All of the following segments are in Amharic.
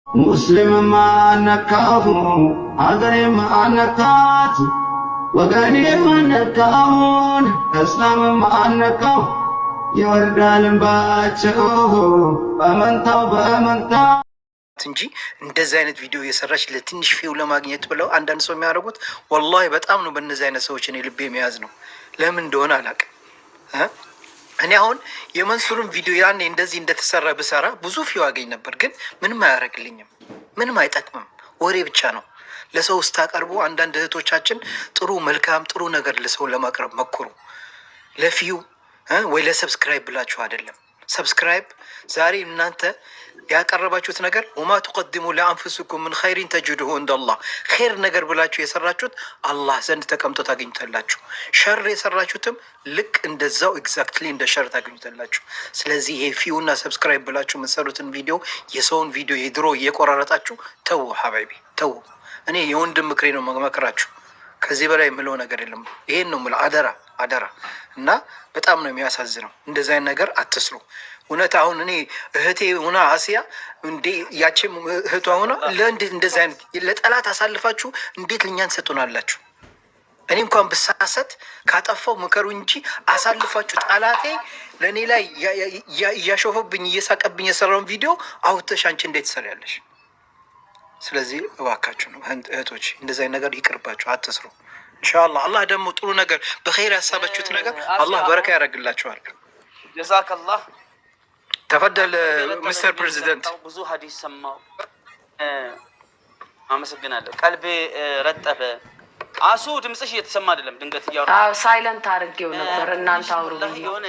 ሙስሊም ማነካሁ አገሬ ማነካት ወገኔ ማነካሁን እስላም ማነካሁ ይወርዳል እንባቸው በመንታ እንጂ እንደዚህ አይነት ቪዲዮ እየሰራች ለትንሽ ፊው ለማግኘት ብለው አንዳንድ ሰው የሚያደርጉት ወላሂ በጣም ነው። በእነዚህ አይነት ሰዎች እኔ ልቤ የሚያዝ ነው። ለምን እንደሆነ አላውቅም። እኔ አሁን የመንሱርን ቪዲዮ ያኔ እንደዚህ እንደተሰራ ብሰራ ብዙ ፊው አገኝ ነበር፣ ግን ምንም አያደርግልኝም፣ ምንም አይጠቅምም። ወሬ ብቻ ነው። ለሰው ስታቀርቡ አንዳንድ እህቶቻችን ጥሩ መልካም ጥሩ ነገር ለሰው ለማቅረብ መኩሩ። ለፊው ወይ ለሰብስክራይብ ብላችሁ አይደለም። ሰብስክራይብ ዛሬ እናንተ ያቀረባችሁት ነገር ወማ ተቀድሙ ለአንፍስኩም ምን ኸይሪን ተጅዱሁ እንደላህ ኸይር ነገር ብላችሁ የሰራችሁት አላህ ዘንድ ተቀምጦ ታገኙታላችሁ። ሸር የሰራችሁትም ልክ እንደዛው ኤግዛክትሊ እንደ ሸር ታገኙታላችሁ። ስለዚህ ይሄ ፊውና ሰብስክራይብ ብላችሁ የምትሰሩትን ቪዲዮ የሰውን ቪዲዮ የድሮ እየቆራረጣችሁ ተው ሀባይቢ ተው። እኔ የወንድም ምክሬ ነው መክራችሁ። ከዚህ በላይ የምለው ነገር የለም። ይሄን ነው የምለው። አደራ አደራ። እና በጣም ነው የሚያሳዝነው። እንደዚህ አይነት ነገር አትስሩ። እውነት አሁን እኔ እህቴ ሆና አሲያ እንዴ ያቺም እህቷ ሆና ለእንዴት እንደዚህ አይነት ለጠላት አሳልፋችሁ እንዴት ልኛን ሰጡናላችሁ? እኔ እንኳን ብሳሰት ካጠፋው ምከሩ እንጂ አሳልፋችሁ ጠላቴ ለእኔ ላይ እያሾፈብኝ እየሳቀብኝ የሰራውን ቪዲዮ አውጥተሽ አንቺ እንዴት ትሰሪያለሽ? ስለዚህ እባካችሁ ነው እህቶች እንደዚህ አይነት ነገር ይቅርባችሁ፣ አትስሩ። ኢንሻአላህ አላህ ደግሞ ጥሩ ነገር በኸይር ያሳበችሁት ነገር አላህ በረካ ያደርግላችኋል። ጀዛከላህ ተፈደል ሚስተር ፕሬዚደንት። ብዙ ሀዲስ ሰማሁ። አመሰግናለሁ። ቀልቤ ረጠበ። አሱ ድምፅሽ እየተሰማ አይደለም። ድንገት እያወራ ሳይለንት አድርጌው ነበር። እናንተ አውሩ። የሆነ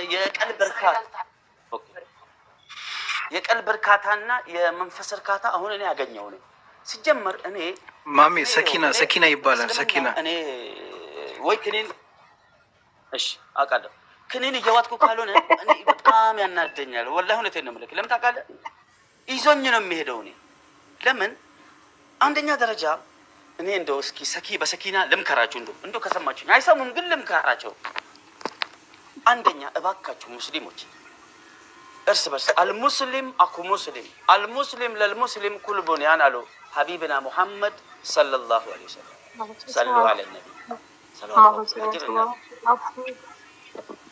የቀልብ እርካታና የመንፈስ እርካታ አሁን እኔ ያገኘው ነኝ። ሲጀመር እኔ ማሜ ሰኪና ይባላል። ሰኪና እኔ ወይ ክኒን እሺ አውቃለሁ። ክኒን እየዋጥኩ ካልሆነ እኔ በጣም ያናደኛል። ወላሂ እውነቴን ነው የምልህ። ለምን ታውቃለህ? ይዞኝ ነው የሚሄደው። እኔ ለምን አንደኛ ደረጃ እኔ እንደው እስኪ በሰኪና ልምከራችሁ። እንደው ከሰማችሁኝ አይሰሙም፣ ግን ልምከራቸው። አንደኛ እባካችሁ ሙስሊሞች እርስ በርስ አልሙስሊም አኩ ሙስሊም አልሙስሊም ለልሙስሊም ኩል ቡንያን አሉ ሀቢብና ሙሐመድ ሰለላሁ ዐለይሂ ወሰለም። ሰሉ ዐለ ነቢ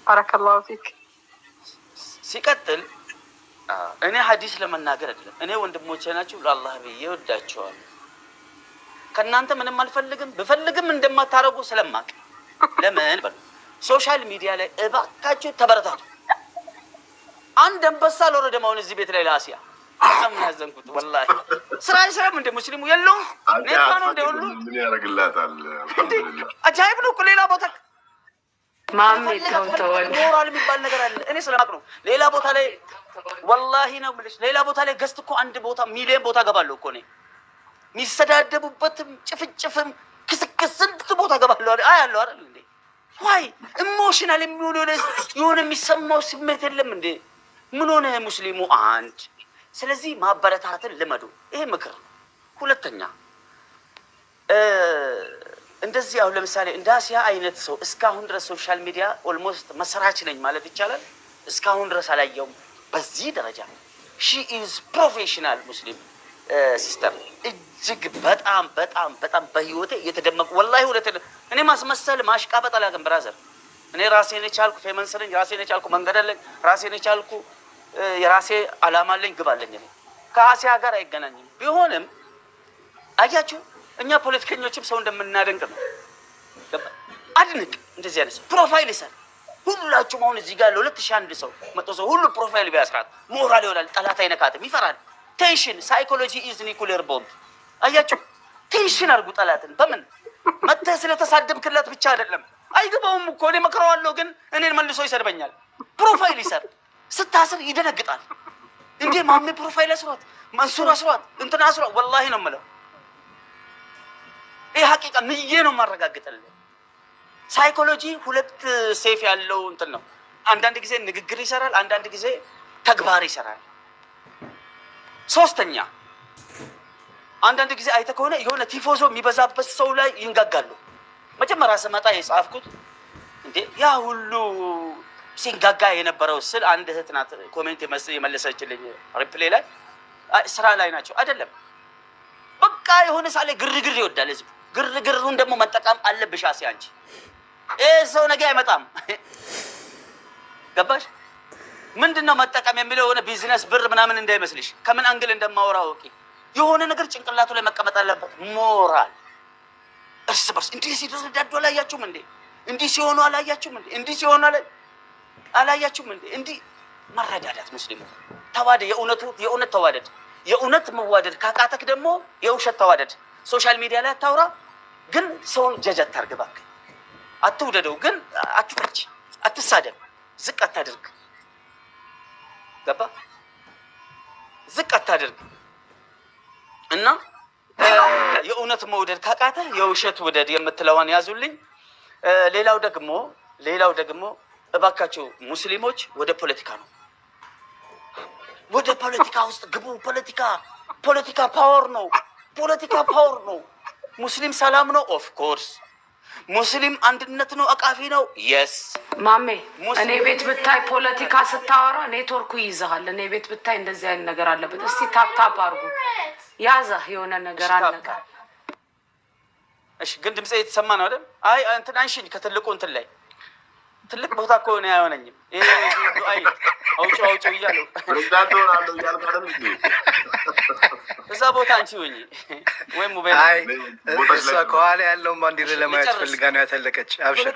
ባረከላሁ ፊክ። ሲቀጥል እኔ ሀዲስ ለመናገር አይደለም። እኔ ወንድሞቼ ናችሁ፣ ለአላህ ብዬ ወዳቸዋለሁ። ከእናንተ ምንም አልፈልግም። ብፈልግም እንደማታረጉ ስለማቅ ለምን በሉ ሶሻል ሚዲያ ላይ እባካችሁ ተበረታቱ። አንድ አንበሳ አልወረደም። አሁን እዚህ ቤት ላይ ለአሲያ በጣም ያዘንኩት ወላሂ። ስራ አይሰራም እንደ ሙስሊሙ የለውም። ኔታ ነው እንደ ሁሉ ምን ያደርግላታል? አልሐምዱሊላህ አጃይብ ነው እኮ። ሌላ ቦታ ማሜ ተወል ሞራል የሚባል ነገር አለ። እኔ ስለማቅ ነው። ሌላ ቦታ ላይ ወላሂ ነው የምልሽ፣ ሌላ ቦታ ላይ ገዝት እኮ አንድ ቦታ ሚሊዮን ቦታ ገባለሁ እኮ እኔ። የሚሰዳደቡበትም ጭፍጭፍም ክስክስ ስንት ቦታ ገባለሁ አያለሁ አይደል እንዴ? ዋይ ኢሞሽናል የሚሆነው የሆነ የሚሰማው ስሜት የለም እንዴ? ምን ሆነ ሙስሊሙ? አንድ ስለዚህ ማበረታትን ልመዱ። ይሄ ምክር። ሁለተኛ እንደዚህ አሁን ለምሳሌ እንደ አሲያ አይነት ሰው እስካሁን ድረስ ሶሻል ሚዲያ ኦልሞስት መስራች ነኝ ማለት ይቻላል። እስካሁን ድረስ አላየውም በዚህ ደረጃ። ሺ ኢዝ ፕሮፌሽናል ሙስሊም ሲስተር። እጅግ በጣም በጣም በጣም በህይወቴ እየተደመቁ ወላሂ ሁለት እኔ ማስመሰል ማሽቃበጥ አላውቅም ብራዘር። እኔ ራሴን የቻልኩ ፌመንስ ነኝ፣ ራሴን የቻልኩ መንገድ አለኝ፣ ራሴን የቻልኩ የራሴ አላማ አለኝ፣ ግብ አለኝ። እኔ ከአሲያ ጋር አይገናኝም። ቢሆንም አያችሁ እኛ ፖለቲከኞችም ሰው እንደምናደንቅ ነው። አድንቅ። እንደዚህ አይነት ፕሮፋይል ይሰራ። ሁላችሁም አሁን እዚህ ጋር ለ2001 ሰው መጥቶ ሰው ሁሉ ፕሮፋይል ቢያስራት ሞራል ይሆናል። ጠላት አይነካትም፣ ይፈራል። ቴንሽን ሳይኮሎጂ ኢዝ ኒኩሌር ቦምብ። አያችሁ ቴንሽን አድርጉ ጠላትን። በምን መተህ ስለተሳደብክለት ብቻ አይደለም። አይገባውም እኮ እኔ መክረዋለሁ፣ ግን እኔን መልሶ ይሰድበኛል። ፕሮፋይል ይሰር። ስታስር ይደነግጣል። እንዴ ማሜ ፕሮፋይል አስሯት፣ መንሱር አስሯት፣ እንትና አስሯት። ወላሂ ነው የምለው። ይሄ ሐቂቃ ምዬ ነው የማረጋግጥልህ። ሳይኮሎጂ ሁለት ሴፍ ያለው እንትን ነው። አንዳንድ ጊዜ ንግግር ይሰራል፣ አንዳንድ ጊዜ ተግባር ይሰራል። ሶስተኛ አንዳንድ ጊዜ አይተህ ከሆነ የሆነ ቲፎዞ የሚበዛበት ሰው ላይ ይንጋጋሉ። መጀመሪያ ስመጣ የጻፍኩት እንዴ ያ ሁሉ ሲንጋጋ የነበረው ስል አንድ እህት ናት ኮሜንት የመለሰችልኝ ሪፕሌይ ላይ ስራ ላይ ናቸው አይደለም። በቃ የሆነ ሳለ ግርግር ይወዳል ህዝቡ። ግርግሩን ደግሞ መጠቀም አለብሽ አሲያ አንቺ። ሰው ነገ አይመጣም። ገባሽ? ምንድነው መጠቀም የሚለው የሆነ ቢዝነስ ብር ምናምን እንዳይመስልሽ። ከምን አንግል እንደማወራ ወቂ የሆነ ነገር ጭንቅላቱ ላይ መቀመጥ አለበት። ሞራል እርስ በርስ እንዲህ ሲደረዳዱ አላያችሁም እንዴ? እንዲህ ሲሆኑ አላያችሁም እንዴ? እንዲህ ሲሆኑ አላያችሁም እንዴ? እንዲህ መረዳዳት ሙስሊሙ ተዋደ። የእውነት ተዋደድ። የእውነት መዋደድ ካቃተክ ደግሞ የውሸት ተዋደድ። ሶሻል ሚዲያ ላይ አታውራ፣ ግን ሰውን ጀጅ አታርግ እባክህ። አትውደደው፣ ግን አትተች፣ አትሳደብ፣ ዝቅ አታድርግ። ገባ? ዝቅ አታድርግ። እና የእውነት መውደድ ካቃተ የውሸት ውደድ የምትለዋን ያዙልኝ። ሌላው ደግሞ እባካችሁ ሙስሊሞች ወደ ፖለቲካ ነው፣ ወደ ፖለቲካ ውስጥ ግቡ። ፖለቲካ ፓወር ነው። ፖለቲካ ፓወር ነው። ሙስሊም ሰላም ነው። ኦፍ ኮርስ ሙስሊም አንድነት ነው፣ አቃፊ ነው። የስ ማሜ እኔ ቤት ብታይ ፖለቲካ ስታወራ ኔትወርኩ ይይዛል። እኔ ቤት ብታይ እንደዚህ አይነት ነገር አለበት። እስቲ ታፕ አድርጉ። ያዘህ የሆነ ነገር አለቀ። እሺ ግን ድምጼ የተሰማ ነው አይደል? አይ እንትን አንሽኝ ከትልቁ እንትን ላይ ትልቅ ቦታ እኮ ነው አይሆነኝም። ይሄ ዱአይ አውጪ እያለሁ ፕሬዝዳንት ሆናለሁ እያልኩ አይደል እንዴ? እዛ ቦታ አንቺ ሆኚ ወይ ሞባይል አይ እሷ ከኋላ ያለውን ባንዲራ ለማየት ፈልጋ ነው ያተለቀች። አብሽር።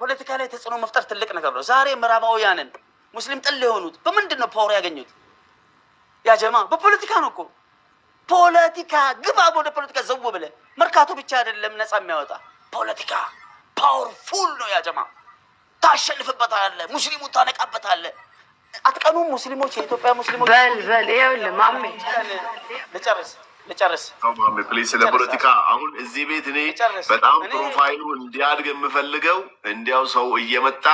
ፖለቲካ ላይ ተጽዕኖ መፍጠር ትልቅ ነገር ነው። ዛሬ ምዕራባውያንን ሙስሊም ጥል የሆኑት በምንድን ነው ፓወር ያገኙት? ያ ጀማ በፖለቲካ ነው እኮ። ፖለቲካ ግባ፣ ወደ ፖለቲካ ዘው ብለህ መርካቶ ብቻ አይደለም ነፃ የሚያወጣ ፖለቲካ ፓወርፉል ነው። ያ ጀማ ታሸንፍበታለህ፣ ሙስሊሙ ታነቃበታለህ። አትቀኑም ሙስሊሞች፣ የኢትዮጵያ ሙስሊሞች። በል ይኸውልህ ማሜ ልጨርስ ማሜ ፕሊዝ። ስለ ፖለቲካ አሁን እዚህ ቤት እኔ በጣም ፕሮፋይሉ እንዲያድግ የምፈልገው እንዲያው ሰው እየመጣ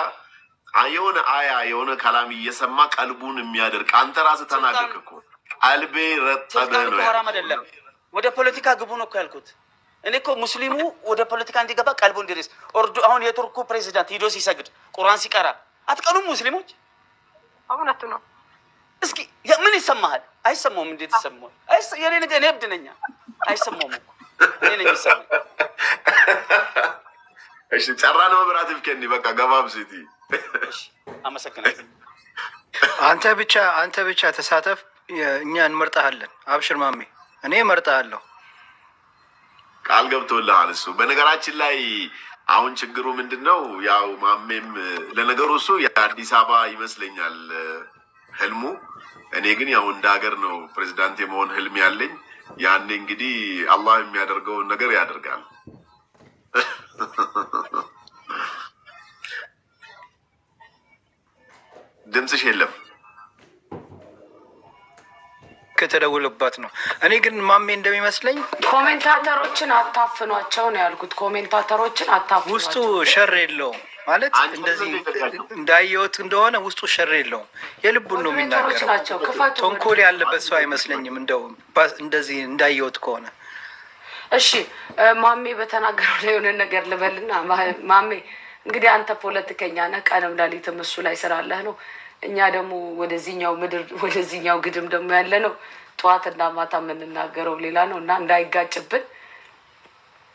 የሆነ ከላም እየሰማ ቀልቡን የሚያደርግ አንተ ራስህ ተናገርክ እኮ ቀልቤ ረጠበህ ነው አይደለም። ወደ ፖለቲካ ግቡ ነው እኮ ያልኩት። እኔ እኮ ሙስሊሙ ወደ ፖለቲካ እንዲገባ ቀልቡ እንዲርስ። አሁን የቱርኩ ፕሬዚዳንት ሂዶ ሲሰግድ ቁርአን ሲቀራ አትቀኑም ሙስሊሞች? እውነቱ ነው። እስኪ ምን ይሰማሃል? አይሰማውም? እንዴት ይሰማል? የኔ ነገር እኔ እብድ ነኝ። አይሰማውም እኮ እኔ ነኝ የሚሰማኝ። እሺ ጨራ ነው መብራት ይፍከኒ በቃ ገባብ ሲቲ። እሺ አመሰግናለሁ። አንተ ብቻ ተሳተፍ፣ እኛ እንመርጣለን። አብሽር ማሜ፣ እኔ እመርጣለሁ። ቃል ገብቶልሃል እሱ። በነገራችን ላይ አሁን ችግሩ ምንድነው? ያው ማሜም ለነገሩ እሱ የአዲስ አበባ ይመስለኛል ህልሙ። እኔ ግን ያው እንደ ሀገር ነው ፕሬዚዳንት የመሆን ህልም ያለኝ። ያኔ እንግዲህ አላህ የሚያደርገውን ነገር ያደርጋል። ድምፅሽ የለም ከተደውልባት ነው። እኔ ግን ማሜ እንደሚመስለኝ ኮሜንታተሮችን አታፍኗቸው ነው ያልኩት። ኮሜንታተሮችን አታፍኗቸው። ውስጡ ሸር የለውም ማለት እንደዚህ እንዳየሁት እንደሆነ ውስጡ ሸር የለውም። የልቡን ነው የሚናገረው። ተንኮል ያለበት ሰው አይመስለኝም እንደው እንደዚህ እንዳየሁት ከሆነ። እሺ ማሜ በተናገረው ላይ የሆነ ነገር ልበልና፣ ማሜ እንግዲህ አንተ ፖለቲከኛ ነህ፣ ቀንም ሌሊትም እሱ ላይ ስላለህ ነው። እኛ ደግሞ ወደዚህኛው ምድር ወደዚህኛው ግድም ደግሞ ያለ ነው። ጠዋትና ማታ የምንናገረው ሌላ ነው እና እንዳይጋጭብን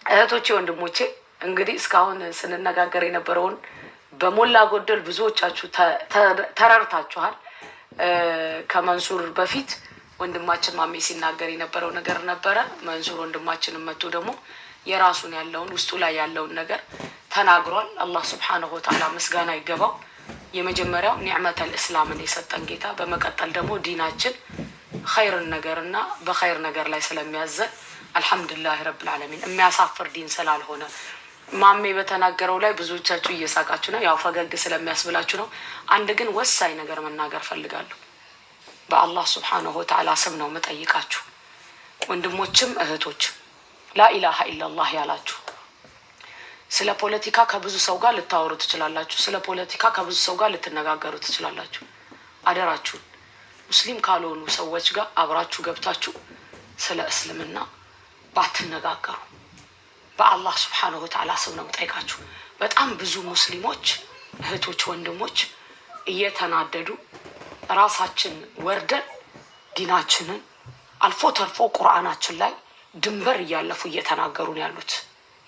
እህቶቼ ወንድሞቼ፣ እንግዲህ እስካሁን ስንነጋገር የነበረውን በሞላ ጎደል ብዙዎቻችሁ ተረድታችኋል። ከመንሱር በፊት ወንድማችን ማሜ ሲናገር የነበረው ነገር ነበረ። መንሱር ወንድማችንን መጥቶ ደግሞ የራሱን ያለውን ውስጡ ላይ ያለውን ነገር ተናግሯል። አላህ ሱብሓነሁ ወተዓላ ምስጋና ይገባው። የመጀመሪያው ኒዕመተል እስላምን የሰጠን ጌታ፣ በመቀጠል ደግሞ ዲናችን ኸይርን ነገርና በኸይር ነገር ላይ ስለሚያዘን አልሐምዱሊላህ ረብል ዓለሚን የሚያሳፍር ዲን ስላልሆነ ማሜ በተናገረው ላይ ብዙዎቻችሁ እየሳቃችሁ ነው። ያው ፈገግ ስለሚያስብላችሁ ነው። አንድ ግን ወሳኝ ነገር መናገር ፈልጋለሁ። በአላህ ሱብሓነሁ ወተዓላ ስም ነው መጠይቃችሁ፣ ወንድሞችም እህቶችም ላኢላሃ ኢላላህ ያላችሁ። ስለ ፖለቲካ ከብዙ ሰው ጋር ልታወሩ ትችላላችሁ። ስለ ፖለቲካ ከብዙ ሰው ጋር ልትነጋገሩ ትችላላችሁ። አደራችሁን ሙስሊም ካልሆኑ ሰዎች ጋር አብራችሁ ገብታችሁ ስለ እስልምና ባትነጋገሩ። በአላህ ሱብሓነሁ ወተዓላ ስም ነው ጠይቃችሁ። በጣም ብዙ ሙስሊሞች እህቶች፣ ወንድሞች እየተናደዱ ራሳችን ወርደን ዲናችንን አልፎ ተርፎ ቁርአናችን ላይ ድንበር እያለፉ እየተናገሩ ነው ያሉት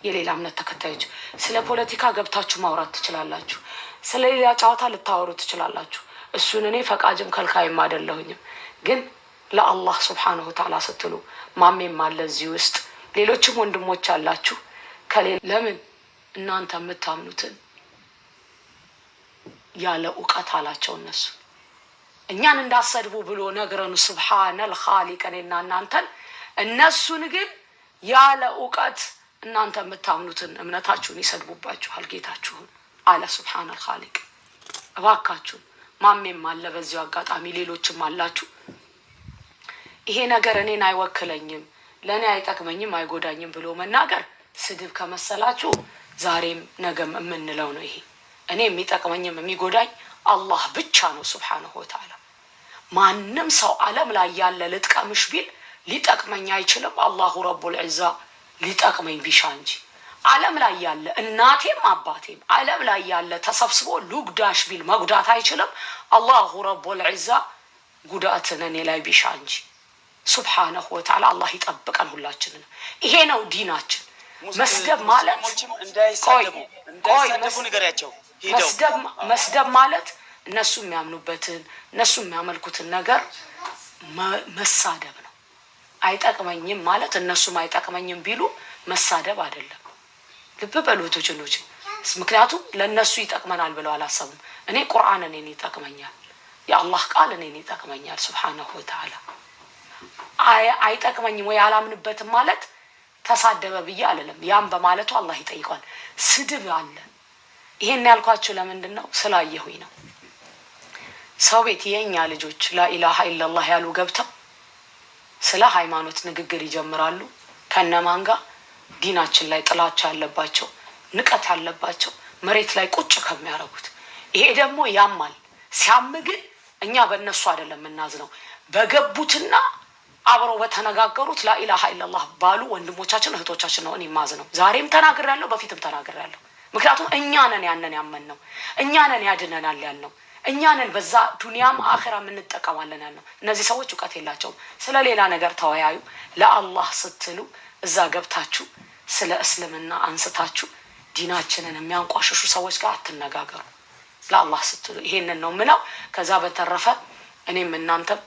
የሌላ እምነት ተከታዮች። ስለ ፖለቲካ ገብታችሁ ማውራት ትችላላችሁ። ስለ ሌላ ጨዋታ ልታወሩ ትችላላችሁ። እሱን እኔ ፈቃጅም ከልካይም አይደለሁኝም። ግን ለአላህ ሱብሓነሁ ወተዓላ ስትሉ ማሜም አለ እዚህ ውስጥ ሌሎችም ወንድሞች አላችሁ። ለምን እናንተ የምታምኑትን ያለ እውቀት አላቸው እነሱ እኛን እንዳሰድቡ ብሎ ነገረኑ ሱብሓነል ኻሊቅ እኔና እናንተን። እነሱን ግን ያለ እውቀት እናንተ የምታምኑትን እምነታችሁን ይሰድቡባችኋል ጌታችሁን አለ ሱብሓነል ኻሊቅ። እባካችሁ ማሜም አለ በዚሁ አጋጣሚ ሌሎችም አላችሁ። ይሄ ነገር እኔን አይወክለኝም ለእኔ አይጠቅመኝም አይጎዳኝም ብሎ መናገር ስድብ ከመሰላችሁ ዛሬም ነገም የምንለው ነው። ይሄ እኔ የሚጠቅመኝም የሚጎዳኝ አላህ ብቻ ነው ሱብሓነሁ ወተዓላ። ማንም ሰው ዓለም ላይ ያለ ልጥቀምሽ ቢል ሊጠቅመኝ አይችልም። አላሁ ረቡል ዒዛ ሊጠቅመኝ ቢሻ እንጂ ዓለም ላይ ያለ እናቴም አባቴም ዓለም ላይ ያለ ተሰብስቦ ሉግዳሽ ቢል መጉዳት አይችልም። አላሁ ረቡል ዒዛ ጉዳትን እኔ ላይ ቢሻ እንጂ ሱብሓነሁ ወተዓላ። አላህ ይጠብቀን ሁላችንን። ይሄ ነው ዲናችን። መስደብ ማለት መስደብ ማለት እነሱ የሚያምኑበትን እነሱ የሚያመልኩትን ነገር መሳደብ ነው። አይጠቅመኝም ማለት እነሱም አይጠቅመኝም ቢሉ መሳደብ አይደለም። ልብ በሉ እህቶች። ምክንያቱም ለእነሱ ይጠቅመናል ብለው አላሰቡም። እኔ ቁርአን እኔን ይጠቅመኛል፣ የአላህ ቃል እኔን ይጠቅመኛል ሱብሓነሁ ወተዓላ። አይጠቅመኝም ወይ አላምንበትም ማለት ተሳደበ ብዬ አልልም። ያም በማለቱ አላህ ይጠይቋል። ስድብ አለ። ይሄን ያልኳችሁ ለምንድን ነው? ስላየሁኝ ነው። ሰው ቤት የኛ ልጆች ላኢላሃ ኢላላህ ያሉ ገብተው ስለ ሃይማኖት ንግግር ይጀምራሉ። ከነማን ጋር? ዲናችን ላይ ጥላቻ ያለባቸው ንቀት ያለባቸው መሬት ላይ ቁጭ ከሚያረጉት። ይሄ ደግሞ ያማል። ሲያም ግን እኛ በእነሱ አይደለም የምናዝነው፣ በገቡትና አብረው በተነጋገሩት ላኢላሃ ኢላላህ ባሉ ወንድሞቻችን እህቶቻችን ነው እኔ ማዝነው። ዛሬም ተናግሬያለሁ፣ በፊትም ተናግሬያለሁ። ምክንያቱም እኛ ነን ያንን ያመንነው፣ እኛ ነን ያድነናል ያልነው፣ እኛ ነን በዛ ዱንያም አኺራም እንጠቀማለን ያልነው። እነዚህ ሰዎች እውቀት የላቸውም። ስለ ሌላ ነገር ተወያዩ። ለአላህ ስትሉ እዛ ገብታችሁ ስለ እስልምና አንስታችሁ ዲናችንን የሚያንቋሽሹ ሰዎች ጋር አትነጋገሩ። ለአላህ ስትሉ ይሄንን ነው ምለው። ከዛ በተረፈ እኔም እናንተም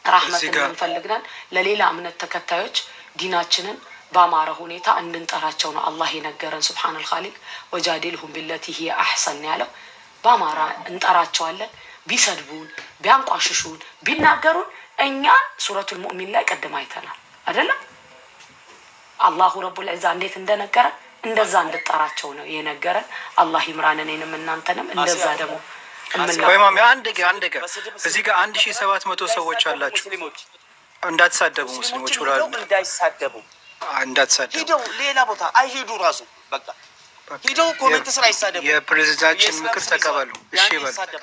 ራህመትን እንፈልግናል። ለሌላ እምነት ተከታዮች ዲናችንን በአማረ ሁኔታ እንድንጠራቸው ነው አላህ የነገረን ሱብሓነል ኻሊቅ። ወጃዲልሁም ቢለቲ ሂየ አሕሰን ያለው በአማራ እንጠራቸዋለን። ቢሰድቡን፣ ቢያንቋሽሹን፣ ቢናገሩን እኛን ሱረቱል ሙእሚን ላይ ቀድም አይተናል አይደለም? አላሁ ረቡል ዒዛ እንዴት እንደነገረን እንደዛ እንድጠራቸው ነው የነገረን። አላህ ይምራን እኔንም እናንተንም። እንደዛ ደግሞ ወይ ማሚ አንድ ገ እዚህ ጋር 1700 ሰዎች አላችሁ። እንዳትሳደቡ ሙስሊሞች ብለዋል። እንዳትሳደቡ ሂደው ሌላ ቦታ አይሄዱ። ራሱ በቃ ሂደው ኮሜንት ስራ አይሳደቡ። የፕሬዝዳንታችን ምክር ተቀበሉ። እሺ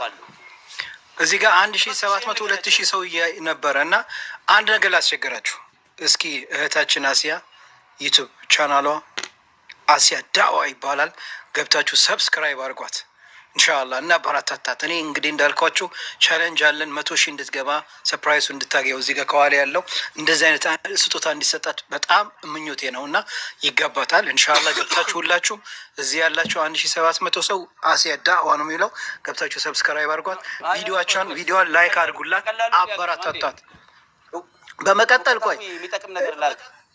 በሉ። እዚህ ጋር 1700 2000 ሰው ነበረ እና አንድ ነገር ላስቸግራችሁ እስኪ። እህታችን አሲያ ዩቲዩብ ቻናሏ አሲያ ዳዋ ይባላል። ገብታችሁ ሰብስክራይብ አድርጓት ኢንሻአላህ እና በራታታት። እኔ እንግዲህ እንዳልኳችሁ ቻሌንጅ አለን 100,000 እንድትገባ ሰርፕራይዙ እንድታገኘው እዚህ ጋር ከኋላ ያለው እንደዚህ አይነት ስጦታ እንዲሰጣት በጣም ምኞቴ ነውና ይገባታል። ኢንሻአላህ ገብታችሁ ሁላችሁም እዚህ ያላችሁ 1700 ሰው አሲያ ዳዋ ነው የሚለው ገብታችሁ ሰብስክራይብ አድርጓት። ቪዲዮዋን ላይክ አድርጉላት፣ አበራታታት። በመቀጠል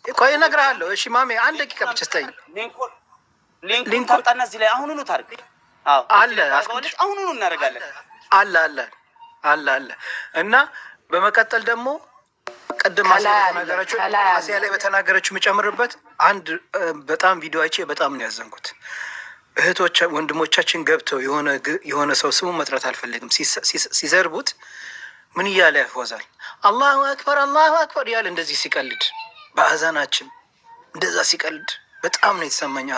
ቆይ እነግርሃለሁ። እሺ ማሜ አንድ ደቂቃ ብቻ ስጠኝ። ሊንኩን ታውጣና እዚህ ላይ አሁኑኑ ታርግ አለ አሁኑኑ እናደርጋለን። አለ እና በመቀጠል ደግሞ ቀደም አሲያ ላይ በተናገረችው የምጨምርበት አንድ በጣም ቪዲዮ አይቼ በጣም ነው ያዘንኩት። እህቶች ወንድሞቻችን ገብተው የሆነ ሰው ስሙ መጥራት አልፈልግም ሲሰርቡት ምን እያለ ያፎዛል? አላሁ አክበር እያለ እንደዚህ ሲቀልድ በአዛናችን እንደዛ ሲቀልድ በጣም ነው የተሰማኝ።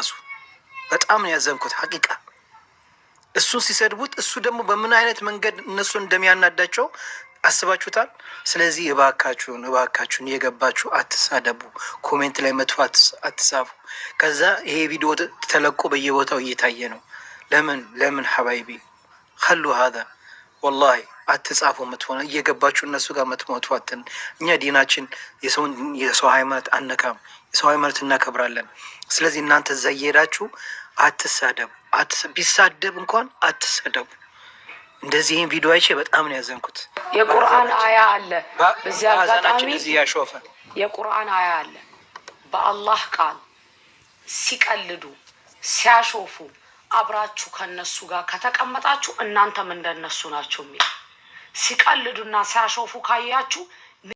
በጣም ነው ያዘንኩት ሐቂቃ። እሱን ሲሰድቡት እሱ ደግሞ በምን አይነት መንገድ እነሱን እንደሚያናዳቸው አስባችሁታል? ስለዚህ እባካችሁን እየገባችሁ አትሳደቡ፣ ኮሜንት ላይ መጥፎ አትጻፉ። ከዛ ይሄ ቪዲዮ ተለቆ በየቦታው እየታየ ነው። ለምን ሐባይቢ ኸሉ ሀዛ ወላሂ አትጻፉ። የምትሆነ እየገባችሁ እነሱ ጋር መትሞቷትን። እኛ ዲናችን የሰው ሃይማኖት አነካም፣ የሰው ሃይማኖት እናከብራለን። ስለዚህ እናንተ እዛ እየሄዳችሁ አትሳደቡ። ቢሳደብ እንኳን አትሰደቡ። እንደዚህ ይህን ቪዲዮ አይቼ በጣም ነው ያዘንኩት። የቁርአን አያ አለ በዚህ አጋጣሚ እዚህ ያሾፈ የቁርአን አያ አለ። በአላህ ቃል ሲቀልዱ ሲያሾፉ አብራችሁ ከነሱ ጋር ከተቀመጣችሁ እናንተም እንደነሱ ናችሁ የሚል ሲቀልዱና ሲያሾፉ ካያችሁ